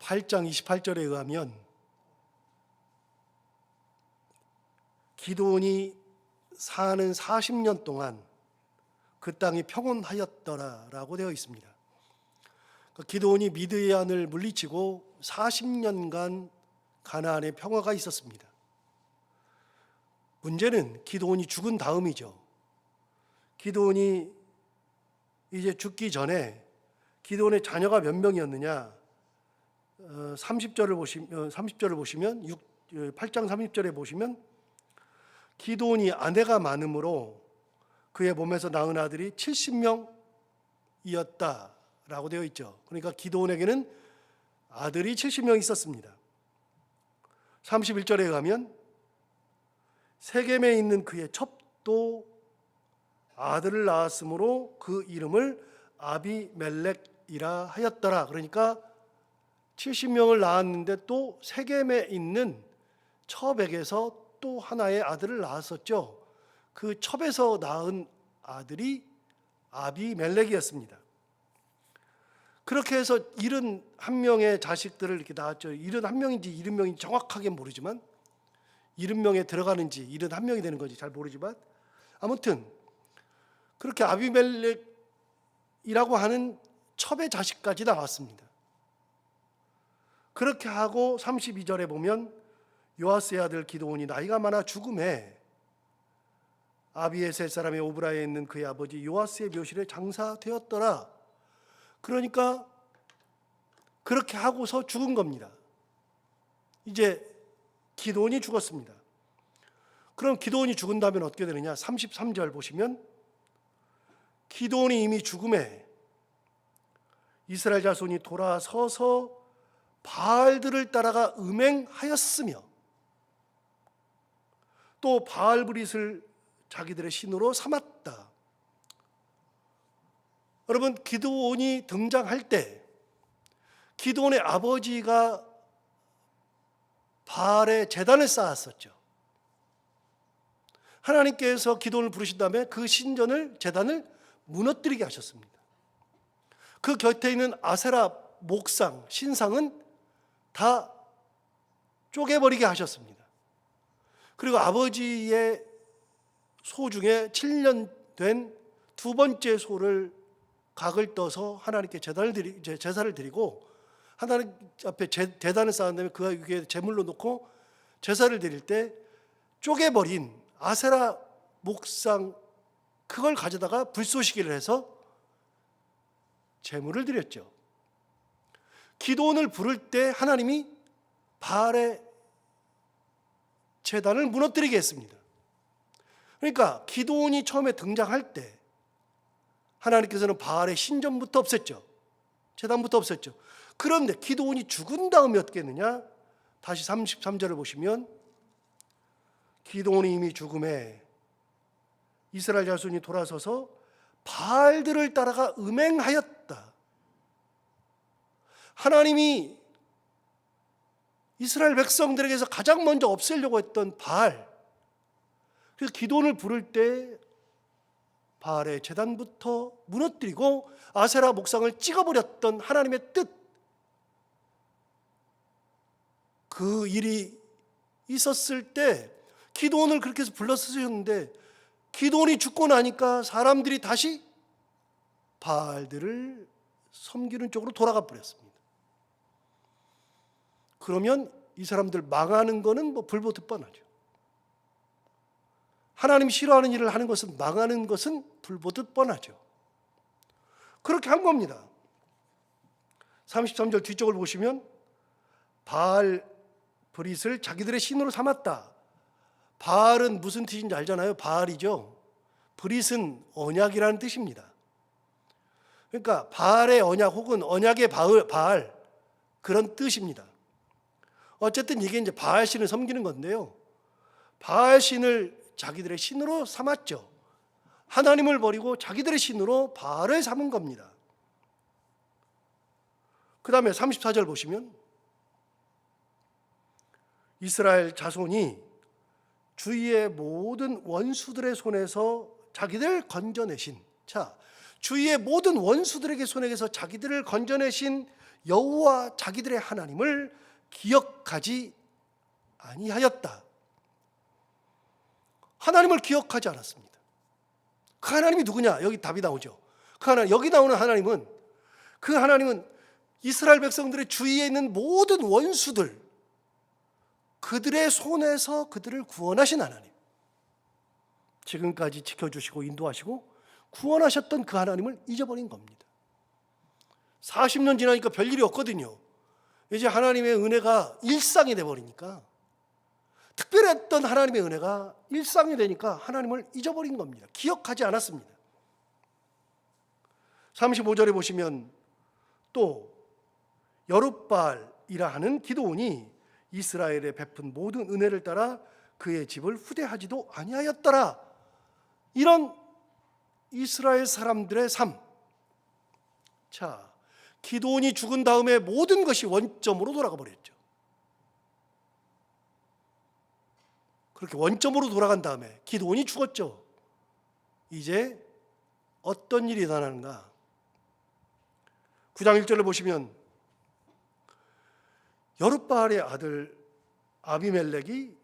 8장 28절에 의하면 기드온이 사는 40년 동안 그 땅이 평온하였더라라고 되어 있습니다. 기드온이 미드얀을 물리치고 40년간 가나안에 평화가 있었습니다. 문제는 기드온이 죽은 다음이죠. 기드온이 이제 죽기 전에 기드온의 자녀가 몇 명이었느냐? 30절을 보시면 8장 30절에 보시면 기드온이 아내가 많으므로 그의 몸에서 낳은 아들이 70명이었다라고 되어 있죠. 그러니까 기드온에게는 아들이 70명 있었습니다. 31절에 의하면 세겜에 있는 그의 첩도 아들을 낳았으므로 그 이름을 아비멜렉이라 하였더라. 그러니까 70명을 낳았는데 또 세겜에 있는 첩에게서 또 하나의 아들을 낳았었죠. 그 첩에서 낳은 아들이 아비멜렉이었습니다. 그렇게 해서 71명의 자식들을 이렇게 낳았죠. 71명인지 70명인지 정확하게 모르지만 70명에 들어가는지 71명이 되는 건지 잘 모르지만 아무튼 그렇게 아비멜렉이라고 하는 첩의 자식까지 나왔습니다. 그렇게 하고 32절에 보면 요아스의 아들 기드온이 나이가 많아 죽음에 아비에셀 사람의 오브라에 있는 그의 아버지 요아스의 묘실에 장사되었더라. 그러니까 그렇게 하고서 죽은 겁니다. 이제 기드온이 죽었습니다. 그럼 기드온이 죽은다면 어떻게 되느냐? 33절 보시면 기드온이 이미 죽음에 이스라엘 자손이 돌아서서 바알들을 따라가 음행하였으며 또 바알브릿을 자기들의 신으로 삼았다. 여러분, 기드온이 등장할 때 기드온의 아버지가 바알의 제단을 쌓았었죠. 하나님께서 기드온을 부르신 다음에 그 제단을 무너뜨리게 하셨습니다. 그 곁에 있는 아세라 목상, 신상은 다 쪼개버리게 하셨습니다. 그리고 아버지의 소 중에 7년 된 두 번째 소를 각을 떠서 하나님께 제사를 드리고 하나님 앞에 제단을 쌓은 다음에 그 위에 제물로 놓고 제사를 드릴 때 쪼개버린 아세라 목상 그걸 가져다가 불쏘시기를 해서 제물을 드렸죠. 기드온을 부를 때 하나님이 바알의 제단을 무너뜨리게 했습니다. 그러니까 기드온이 처음에 등장할 때 하나님께서는 바알의 신전부터 없앴죠. 제단부터 없앴죠. 그런데 기드온이 죽은 다음에 어떻게 했느냐? 다시 33절을 보시면 기드온이 이미 죽음에 이스라엘 자손이 돌아서서 바알들을 따라가 음행하였다. 하나님이 이스라엘 백성들에게서 가장 먼저 없애려고 했던 바알, 그래서 기드온을 부를 때 바알의 제단부터 무너뜨리고 아세라 목상을 찍어버렸던 하나님의 뜻, 그 일이 있었을 때 기드온을 그렇게 해서 불러쓰셨는데 기드온이 죽고 나니까 사람들이 다시 바알들을 섬기는 쪽으로 돌아가 버렸습니다. 그러면 이 사람들 망하는 거는 불보듯 뻔하죠. 하나님 싫어하는 일을 하는 것은 망하는 것은 불보듯 뻔하죠. 그렇게 한 겁니다. 33절 뒤쪽을 보시면 바알 브릿을 자기들의 신으로 삼았다. 바알은 무슨 뜻인지 알잖아요. 바알이죠. 브릿은 언약이라는 뜻입니다. 그러니까 바알의 언약 혹은 언약의 바알 그런 뜻입니다. 어쨌든 이게 이제 바알 신을 섬기는 건데요. 바알 신을 자기들의 신으로 삼았죠. 하나님을 버리고 자기들의 신으로 바알을 삼은 겁니다. 그 다음에 34절 보시면 이스라엘 자손이 주위의 모든 원수들의 손에서 자기들 건져내신, 자, 주위의 모든 원수들에게 손에게서 자기들을 건져내신 여호와 자기들의 하나님을 기억하지 아니하였다. 하나님을 기억하지 않았습니다. 그 하나님이 누구냐? 여기 답이 나오죠. 그 하나님, 여기 나오는 하나님은, 그 하나님은 이스라엘 백성들의 주위에 있는 모든 원수들, 그들의 손에서 그들을 구원하신 하나님, 지금까지 지켜주시고 인도하시고 구원하셨던 그 하나님을 잊어버린 겁니다. 40년 지나니까 별일이 없거든요. 이제 하나님의 은혜가 일상이 돼버리니까, 특별했던 하나님의 은혜가 일상이 되니까 하나님을 잊어버린 겁니다. 기억하지 않았습니다. 35절에 보시면 또 여룻바알이라 하는 기드온이 이스라엘에 베푼 모든 은혜를 따라 그의 집을 후대하지도 아니하였더라. 이런 이스라엘 사람들의 삶. 자, 기드온이 죽은 다음에 모든 것이 원점으로 돌아가 버렸죠. 그렇게 원점으로 돌아간 다음에 기드온이 죽었죠. 이제 어떤 일이 일어나는가? 9장 1절을 보시면 여룻바알의 아들 아비멜렉이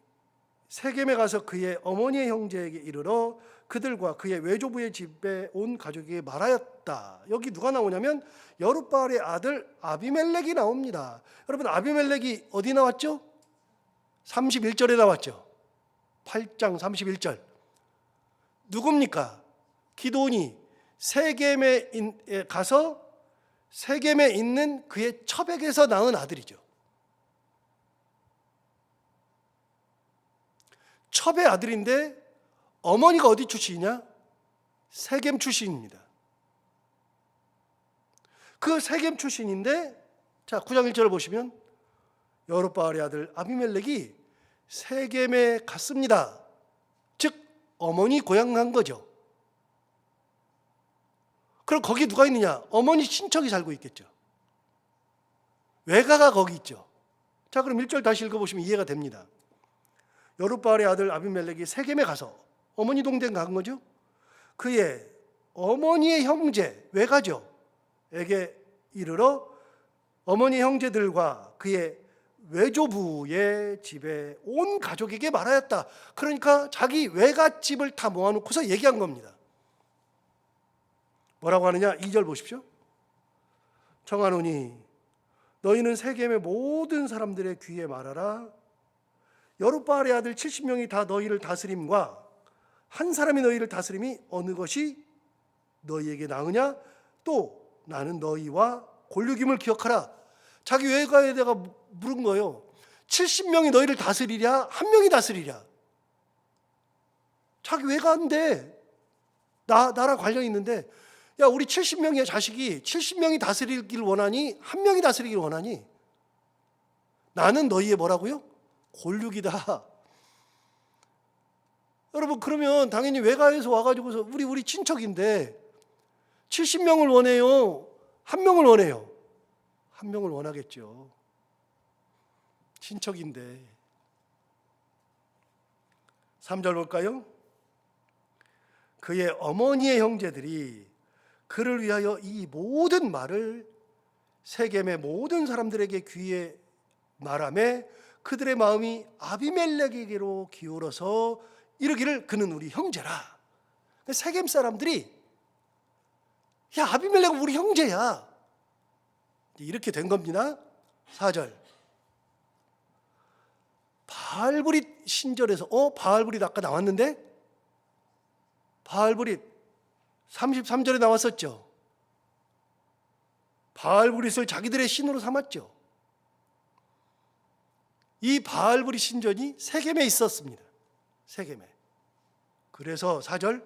세겜에 가서 그의 어머니의 형제에게 이르러 그들과 그의 외조부의 집에 온 가족에게 말하였다. 여기 누가 나오냐면 여룻바알의 아들 아비멜렉이 나옵니다. 여러분, 아비멜렉이 어디 나왔죠? 31절에 나왔죠. 8장 31절. 누굽니까? 기드온이 세겜에 가서 세겜에 있는 그의 처백에서 낳은 아들이죠. 첩의 아들인데 어머니가 어디 출신이냐? 세겜 출신입니다. 그 세겜 출신인데, 자 9장 1절을 보시면 여룻바알의 아들 아비멜렉이 세겜에 갔습니다. 즉 어머니 고향 간 거죠. 그럼 거기 누가 있느냐? 어머니 친척이 살고 있겠죠. 외가가 거기 있죠. 자, 그럼 1절 다시 읽어보시면 이해가 됩니다. 여룻바알의 아들 아비멜렉이 세겜에 가서 어머니 동생 간 거죠. 그의 어머니의 형제, 외가죠, 에게 이르러 어머니 형제들과 그의 외조부의 집에 온 가족에게 말하였다. 그러니까 자기 외갓집을 다 모아놓고서 얘기한 겁니다. 뭐라고 하느냐? 2절 보십시오. 청하노니 너희는 세겜의 모든 사람들의 귀에 말하라. 여룻바알의 아들 70명이 다 너희를 다스림과 한 사람이 너희를 다스림이 어느 것이 너희에게 나으냐? 또 나는 너희와 골육임을 기억하라. 자기 외가에다가 물은 거예요. 70명이 너희를 다스리랴? 한 명이 다스리랴? 자기 외가인데, 나랑 관련이 있는데, 야, 우리 70명의 자식이 70명이 다스리길 원하니? 한 명이 다스리길 원하니? 나는 너희의 뭐라고요? 골육이다. 여러분, 그러면 당연히 외가에서 와가지고서 우리 친척인데 70명을 원해요? 한 명을 원해요? 한 명을 원하겠죠. 친척인데. 3절 볼까요? 그의 어머니의 형제들이 그를 위하여 이 모든 말을 세겜의 모든 사람들에게 귀에 말하며 그들의 마음이 아비멜렉에게로 기울어서 이르기를 그는 우리 형제라. 세겜 사람들이 야, 아비멜렉은 우리 형제야, 이렇게 된 겁니다. 4절. 바알브릿 신전에서 바알브릿 아까 나왔는데, 바알브릿 33절에 나왔었죠. 바알브릿을 자기들의 신으로 삼았죠. 이 바알브릿 신전이 세겜에 있었습니다. 세겜에. 그래서 4절,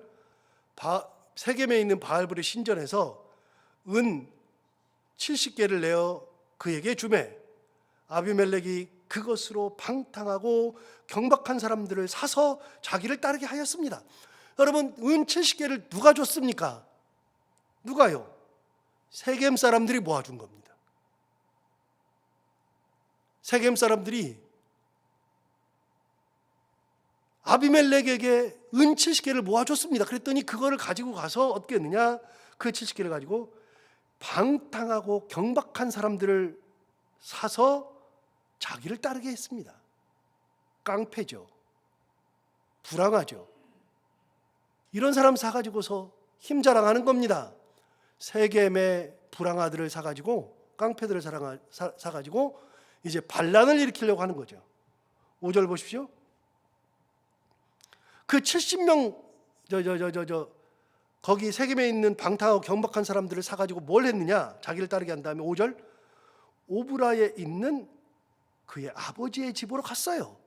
세겜에 있는 바알브릿 신전에서 은 70개를 내어 그에게 주매 아비멜렉이 그것으로 방탕하고 경박한 사람들을 사서 자기를 따르게 하였습니다. 여러분, 은 70개를 누가 줬습니까? 누가요? 세겜 사람들이 모아준 겁니다. 세겜 사람들이 아비멜렉에게 은 70개를 모아줬습니다. 그랬더니 그거를 가지고 가서 어떻게 했느냐? 그 70개를 가지고 방탕하고 경박한 사람들을 사서 자기를 따르게 했습니다. 깡패죠. 불황하죠. 이런 사람 사가지고서 힘 자랑하는 겁니다. 세겜의 불황아들을 사가지고, 깡패들을 사가지고 이제 반란을 일으키려고 하는 거죠. 5절 보십시오. 그 70명 거기 세겜에 있는 방탕하고 경박한 사람들을 사가지고 뭘 했느냐? 자기를 따르게 한 다음에 5절, 오브라에 있는 그의 아버지의 집으로 갔어요.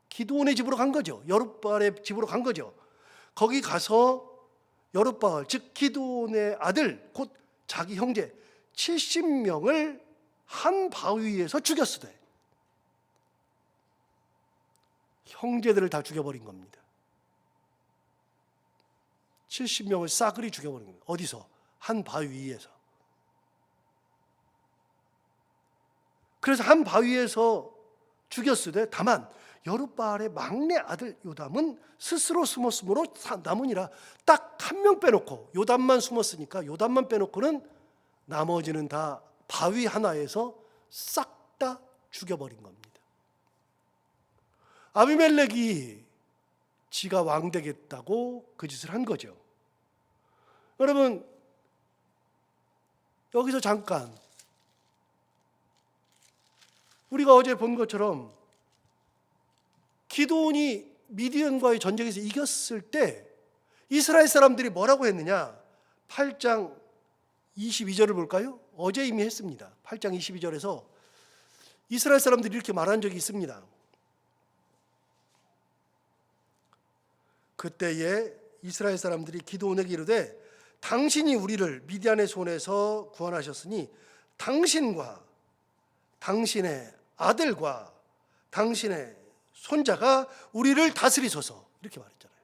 기드온의 집으로 간 거죠. 여룻바알의 집으로 간 거죠. 거기 가서 여룻바알, 즉 기드온의 아들, 곧 자기 형제 70명을 한 바위 위에서 죽였으되, 형제들을 다 죽여버린 겁니다. 70명을 싸그리 죽여버린 겁니다. 어디서? 한 바위 위에서. 그래서 한 바위에서 죽였으되, 다만 여룻바알의 막내 아들 요담은 스스로 숨었으므로 남으니라. 딱 한 명 빼놓고, 요담만 숨었으니까 요담만 빼놓고는 나머지는 다 바위 하나에서 싹 다 죽여버린 겁니다. 아비멜렉이 지가 왕 되겠다고 그 짓을 한 거죠. 여러분, 여기서 잠깐 우리가 어제 본 것처럼 기드온이 미디안과의 전쟁에서 이겼을 때 이스라엘 사람들이 뭐라고 했느냐? 8장 22절을 볼까요? 어제 이미 했습니다. 8장 22절에서 이스라엘 사람들이 이렇게 말한 적이 있습니다. 그때에 이스라엘 사람들이 기드온에게 이르되, 당신이 우리를 미디안의 손에서 구원하셨으니 당신과 당신의 아들과 당신의 손자가 우리를 다스리소서, 이렇게 말했잖아요.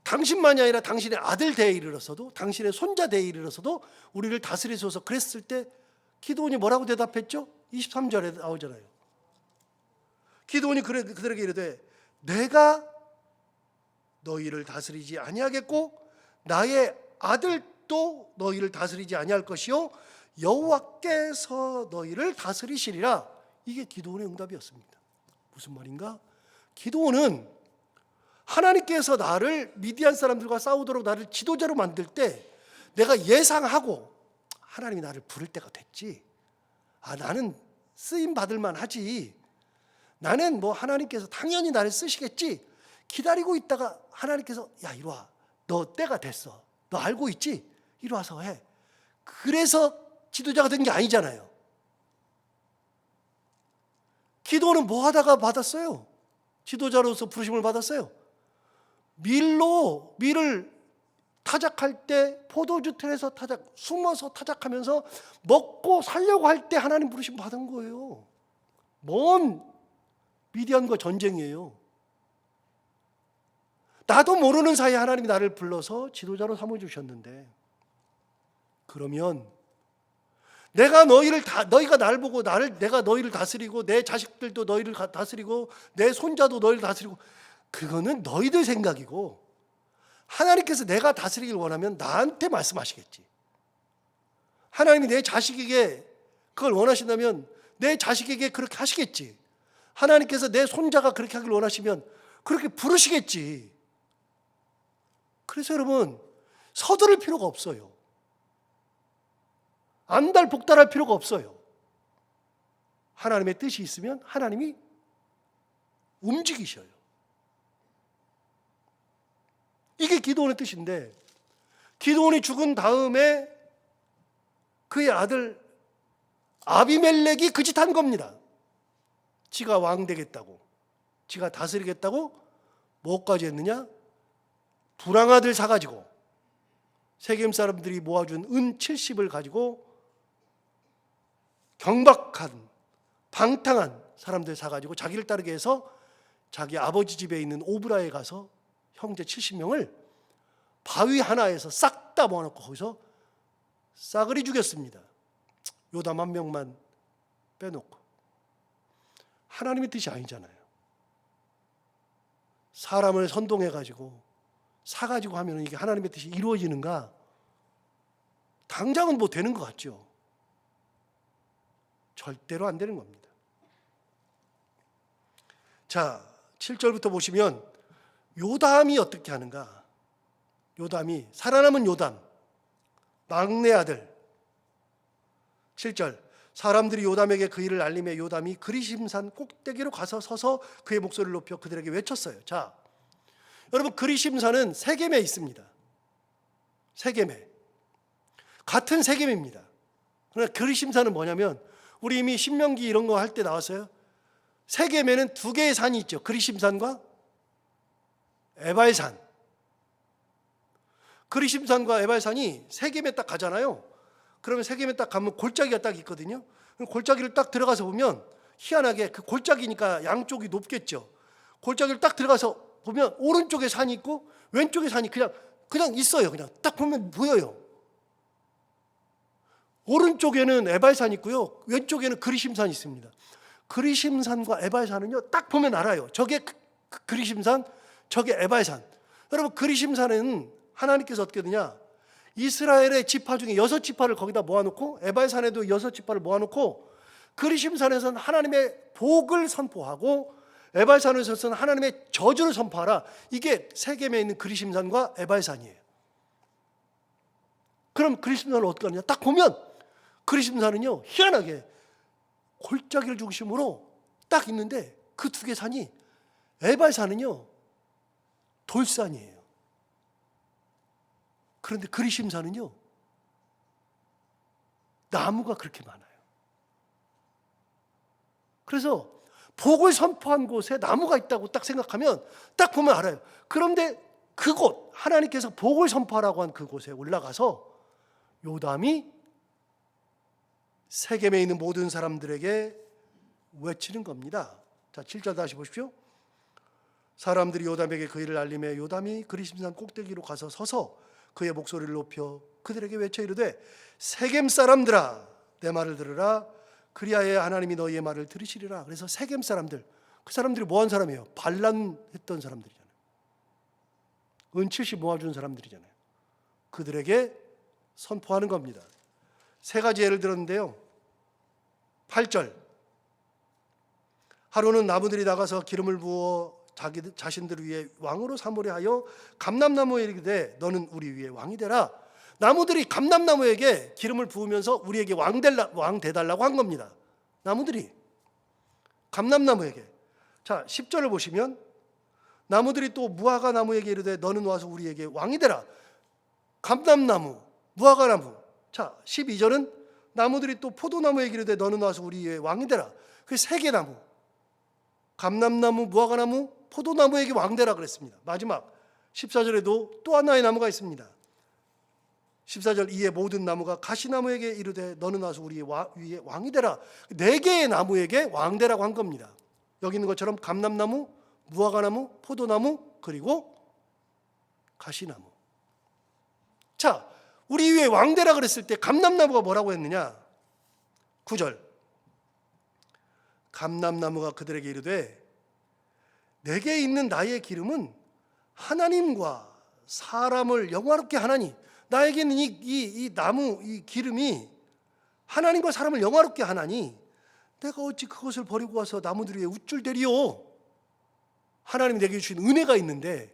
당신만이 아니라 당신의 아들 대에 이르러서도, 당신의 손자 대에 이르러서도 우리를 다스리소서 그랬을 때 기드온이 뭐라고 대답했죠? 23절에 나오잖아요. 기드온이 그들에게 이르되, 내가 너희를 다스리지 아니하겠고 나의 아들도 너희를 다스리지 아니할 것이요 여호와께서 너희를 다스리시리라. 이게 기드온의 응답이었습니다. 무슨 말인가? 기드온은 하나님께서 나를 미디안 사람들과 싸우도록 나를 지도자로 만들 때 내가 예상하고 하나님이 나를 부를 때가 됐지. 나는 쓰임 받을 만하지. 나는 뭐 하나님께서 당연히 나를 쓰시겠지. 기다리고 있다가 하나님께서, 야 이리 와, 너 때가 됐어, 너 알고 있지? 이리 와서 해. 그래서 지도자가 된 게 아니잖아요. 기도는 뭐 하다가 받았어요? 지도자로서 부르심을 받았어요. 밀을 타작할 때, 포도주 틀에서 숨어서 타작하면서 먹고 살려고 할 때 하나님 부르심 받은 거예요. 뭔 미디안과 전쟁이에요. 나도 모르는 사이에 하나님이 나를 불러서 지도자로 삼아주셨는데, 그러면 너희가 나를 보고 내가 너희를 다스리고 내 자식들도 너희를 다스리고 내 손자도 너희를 다스리고, 그거는 너희들 생각이고, 하나님께서 내가 다스리길 원하면 나한테 말씀하시겠지. 하나님이 내 자식에게 그걸 원하신다면 내 자식에게 그렇게 하시겠지. 하나님께서 내 손자가 그렇게 하길 원하시면 그렇게 부르시겠지. 그래서 여러분, 서두를 필요가 없어요. 안달복달할 필요가 없어요. 하나님의 뜻이 있으면 하나님이 움직이셔요. 이게 기드온의 뜻인데, 기드온이 죽은 다음에 그의 아들 아비멜렉이 그 짓 한 겁니다. 지가 왕 되겠다고, 지가 다스리겠다고 뭐까지 했느냐? 불황아들 사가지고, 세겜 사람들이 모아준 은 70을 가지고 경박한 방탕한 사람들 사가지고 자기를 따르게 해서 자기 아버지 집에 있는 오브라에 가서 형제 70명을 바위 하나에서 싹 다 모아놓고 거기서 싸그리 죽였습니다. 요담 한 명만 빼놓고. 하나님의 뜻이 아니잖아요. 사람을 선동해가지고 사가지고 하면 이게 하나님의 뜻이 이루어지는가? 당장은 뭐 되는 것 같죠? 절대로 안 되는 겁니다. 자, 7절부터 보시면 요담이 어떻게 하는가? 요담이, 살아남은 요담, 막내 아들. 7절, 사람들이 요담에게 그 일을 알림해 요담이 그리심산 꼭대기로 가서 서서 그의 목소리를 높여 그들에게 외쳤어요. 자, 여러분, 그리심산은 세겜에 있습니다. 세겜에. 같은 세겜입니다. 그러나 그리심산은 뭐냐면, 우리 이미 신명기 이런 거 할 때 나왔어요. 세겜에는 두 개의 산이 있죠. 그리심산과 에발산. 그리심산과 에발산이 세겜에 딱 가잖아요. 그러면 세겜에 딱 가면 골짜기가 딱 있거든요. 골짜기를 딱 들어가서 보면 희한하게 그 골짜기니까 양쪽이 높겠죠. 골짜기를 딱 들어가서 보면 오른쪽에 산이 있고 왼쪽에 산이 그냥 있어요. 그냥 딱 보면 보여요. 오른쪽에는 에발산이 있고요. 왼쪽에는 그리심산이 있습니다. 그리심산과 에발산은요, 딱 보면 알아요. 저게 그리심산, 저게 에발산. 여러분, 그리심산은 하나님께서 어떻게 되냐? 이스라엘의 지파 중에 6지파를 거기다 모아놓고, 에발산에도 6지파를 모아놓고, 그리심산에서는 하나님의 복을 선포하고, 에발산에서는 하나님의 저주를 선포하라. 이게 세겜에 있는 그리심산과 에발산이에요. 그럼 그리심산을 어떻게 하느냐? 딱 보면 그리심산은요, 희한하게 골짜기를 중심으로 딱 있는데 그 두 개 산이, 에발산은요 돌산이에요. 그런데 그리심산은요 나무가 그렇게 많아요. 그래서 복을 선포한 곳에 나무가 있다고 딱 생각하면 딱 보면 알아요. 그런데 그곳, 하나님께서 복을 선포하라고 한 그곳에 올라가서 요담이 세겜에 있는 모든 사람들에게 외치는 겁니다. 자, 7절 다시 보십시오. 사람들이 요담에게 그 일을 알림해 요담이 그리심산 꼭대기로 가서 서서 그의 목소리를 높여 그들에게 외쳐 이르되 세겜 사람들아 내 말을 들으라. 그리하여 하나님이 너희의 말을 들으시리라. 그래서 세겜 사람들, 그 사람들이 뭐한 사람이에요? 반란했던 사람들이잖아요. 은칠시 모아준 사람들이잖아요. 그들에게 선포하는 겁니다. 세 가지 예를 들었는데요. 8절, 하루는 나무들이 나가서 기름을 부어 자신들 위에 왕으로 삼으려 하여 감람나무에 이르되 너는 우리 위에 왕이 되라. 나무들이 감람나무에게 기름을 부으면서 우리에게 왕 되달라고 한 겁니다. 나무들이 감람나무에게. 자, 10절을 보시면 나무들이 또 무화과 나무에게 이르되 너는 와서 우리에게 왕이 되라. 감람나무, 무화과 나무. 자, 12절은 나무들이 또 포도나무에게 이르되 너는 와서 우리의 왕이 되라. 그 세 개 나무, 감람나무, 무화과나무, 포도나무에게 왕 되라 그랬습니다. 마지막 14절에도 또 하나의 나무가 있습니다. 14절, 이에 모든 나무가 가시나무에게 이르되 너는 와서 우리의 위에 왕이 되라. 네 개의 나무에게 왕 되라고 한 겁니다. 여기 있는 것처럼 감람나무, 무화과나무, 포도나무, 그리고 가시나무. 자, 우리 위에 왕 되라 그랬을 때 감람나무가 뭐라고 했느냐? 9절, 감람나무가 그들에게 이르되 내게 있는 나의 기름은 하나님과 사람을 영화롭게 하나니, 나에게는 이 나무, 이 기름이 하나님과 사람을 영화롭게 하나니 내가 어찌 그것을 버리고 와서 나무들 위에 우쭐대리요. 하나님이 내게 주신 은혜가 있는데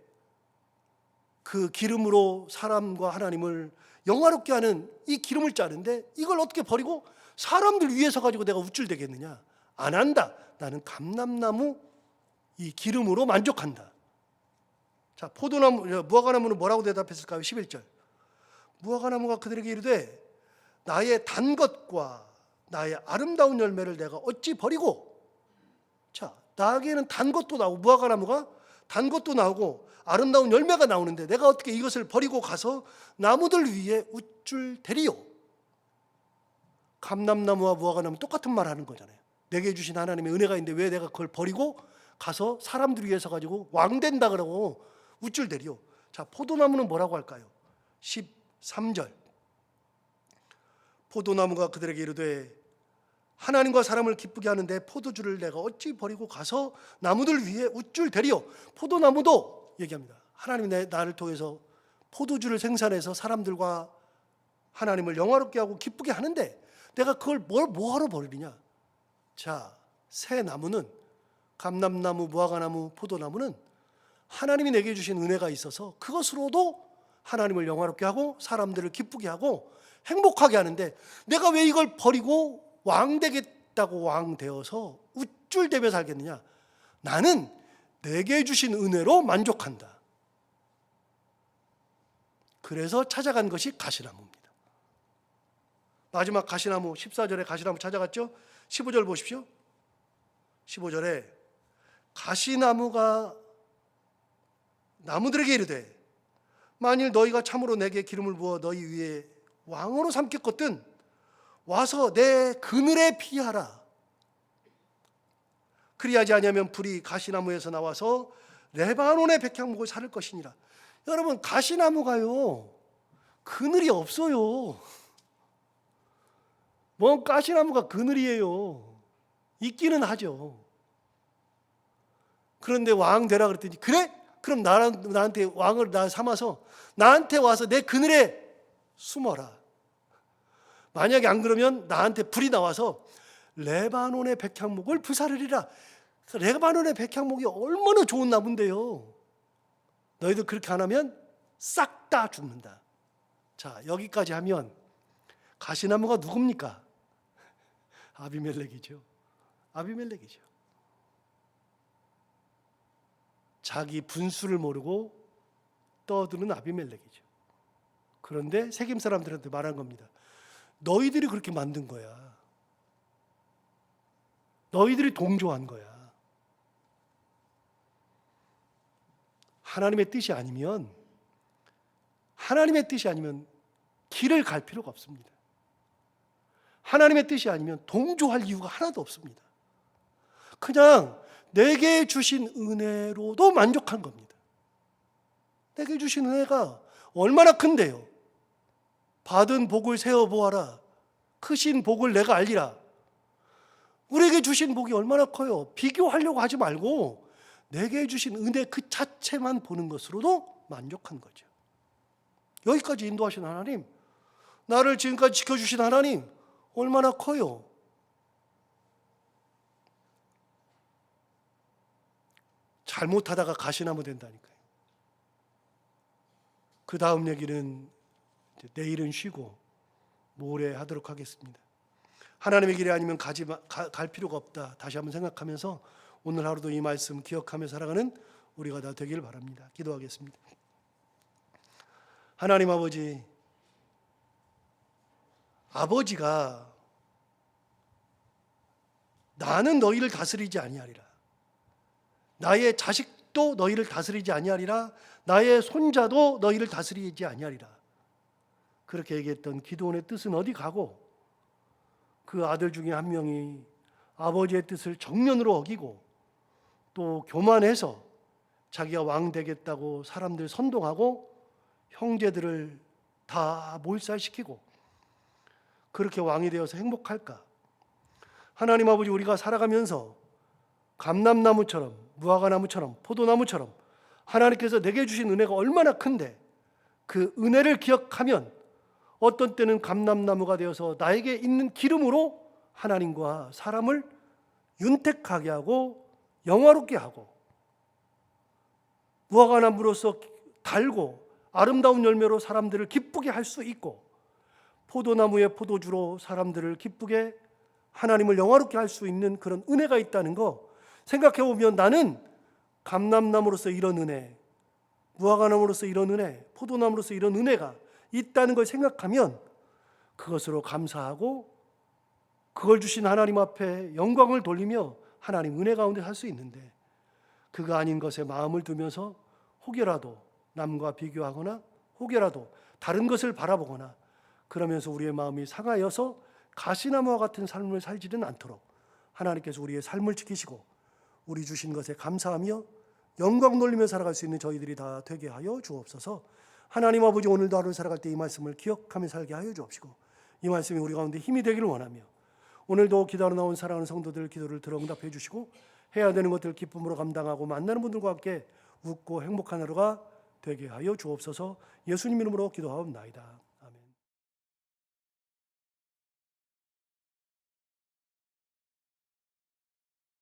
그 기름으로 사람과 하나님을 영화롭게 하는 이 기름을 짜는데 이걸 어떻게 버리고 사람들 위에서 가지고 내가 우쭐대겠느냐? 안 한다. 나는 감람나무 이 기름으로 만족한다. 자, 포도나무, 무화과나무는 뭐라고 대답했을까요? 11절, 무화과나무가 그들에게 이르되 나의 단 것과 나의 아름다운 열매를 내가 어찌 버리고. 자, 나에게는 단 것도 나오고 무화과나무가 단 것도 나오고 아름다운 열매가 나오는데 내가 어떻게 이것을 버리고 가서 나무들 위에 우쭐대리요. 감람나무와 무화과나무 똑같은 말 하는 거잖아요. 내게 주신 하나님의 은혜가 있는데 왜 내가 그걸 버리고 가서 사람들 위해서 가지고 왕 된다 그러고 우쭐대리요. 자, 포도나무는 뭐라고 할까요? 13절, 포도나무가 그들에게 이르되 하나님과 사람을 기쁘게 하는데 포도주를 내가 어찌 버리고 가서 나무들 위에 우쭐대리요. 포도나무도 얘기합니다. 하나님이 나를 통해서 포도주를 생산해서 사람들과 하나님을 영화롭게 하고 기쁘게 하는데 내가 그걸 뭐하러 버리냐? 자, 새 나무는, 감람나무, 무화과나무, 포도나무는 하나님이 내게 주신 은혜가 있어서 그것으로도 하나님을 영화롭게 하고 사람들을 기쁘게 하고 행복하게 하는데, 내가 왜 이걸 버리고 왕 되겠다고 왕 되어서 우쭐대며 살겠느냐? 나는 내게 주신 은혜로 만족한다. 그래서 찾아간 것이 가시나무입니다. 마지막 가시나무, 14절에 가시나무 찾아갔죠? 15절 보십시오. 15절에 가시나무가 나무들에게 이르되 만일 너희가 참으로 내게 기름을 부어 너희 위에 왕으로 삼겠거든 와서 내 그늘에 피하라. 그리하지 아니하면 불이 가시나무에서 나와서 레바논의 백향목을 사를 것이니라. 여러분, 가시나무가요 그늘이 없어요. 뭔 가시나무가 그늘이에요. 있기는 하죠. 그런데 왕 되라 그랬더니, 그래? 그럼 나한테 왕을 나 삼아서 나한테 와서 내 그늘에 숨어라. 만약에 안 그러면 나한테 불이 나와서 레바논의 백향목을 불사르리라. 레바논의 백향목이 얼마나 좋은 나무인데요. 너희들 그렇게 안 하면 싹 다 죽는다. 자, 여기까지 하면 가시나무가 누굽니까? 아비멜렉이죠. 아비멜렉이죠. 자기 분수를 모르고 떠드는 아비멜렉이죠. 그런데 세겜 사람들한테 말한 겁니다. 너희들이 그렇게 만든 거야. 너희들이 동조한 거야. 하나님의 뜻이 아니면 길을 갈 필요가 없습니다. 하나님의 뜻이 아니면 동조할 이유가 하나도 없습니다. 그냥 내게 주신 은혜로도 만족한 겁니다. 내게 주신 은혜가 얼마나 큰데요. 받은 복을 세어보아라. 크신 복을 내가 알리라. 우리에게 주신 복이 얼마나 커요. 비교하려고 하지 말고 내게 주신 은혜 그 자체만 보는 것으로도 만족한 거죠. 여기까지 인도하신 하나님, 나를 지금까지 지켜주신 하나님 얼마나 커요. 잘못하다가 가시나무 된다니까요. 그 다음 얘기는 내일은 쉬고 모레 하도록 하겠습니다. 하나님의 길이 아니면 갈 필요가 없다. 다시 한번 생각하면서 오늘 하루도 이 말씀 기억하며 살아가는 우리가 다 되길 바랍니다. 기도하겠습니다. 하나님 아버지가 나는 너희를 다스리지 아니하리라. 나의 자식도 너희를 다스리지 아니하리라. 나의 손자도 너희를 다스리지 아니하리라. 그렇게 얘기했던 기드온의 뜻은 어디 가고 그 아들 중에 한 명이 아버지의 뜻을 정면으로 어기고 또 교만해서 자기가 왕 되겠다고 사람들 선동하고 형제들을 다 몰살시키고 그렇게 왕이 되어서 행복할까? 하나님 아버지, 우리가 살아가면서 감람나무처럼 무화과나무처럼 포도나무처럼 하나님께서 내게 주신 은혜가 얼마나 큰데 그 은혜를 기억하면 어떤 때는 감람나무가 되어서 나에게 있는 기름으로 하나님과 사람을 윤택하게 하고 영화롭게 하고 무화과나무로서 달고 아름다운 열매로 사람들을 기쁘게 할 수 있고 포도나무의 포도주로 사람들을 기쁘게 하나님을 영화롭게 할 수 있는 그런 은혜가 있다는 거 생각해 보면 나는 감람나무로서 이런 은혜, 무화과나무로서 이런 은혜, 포도나무로서 이런 은혜가 있다는 걸 생각하면 그것으로 감사하고 그걸 주신 하나님 앞에 영광을 돌리며 하나님 은혜 가운데 살 수 있는데 그가 아닌 것에 마음을 두면서 혹여라도 남과 비교하거나 혹여라도 다른 것을 바라보거나 그러면서 우리의 마음이 상하여서 가시나무와 같은 삶을 살지는 않도록 하나님께서 우리의 삶을 지키시고 우리 주신 것에 감사하며 영광 돌리며 살아갈 수 있는 저희들이 다 되게 하여 주옵소서. 하나님 아버지, 오늘도 하루를 살아갈 때 이 말씀을 기억하며 살게 하여 주옵시고 이 말씀이 우리 가운데 힘이 되기를 원하며 오늘도 기도하러 나온 사랑하는 성도들 기도를 들어 응답해 주시고 해야 되는 것들을 기쁨으로 감당하고 만나는 분들과 함께 웃고 행복한 하루가 되게 하여 주옵소서. 예수님 이름으로 기도하옵나이다.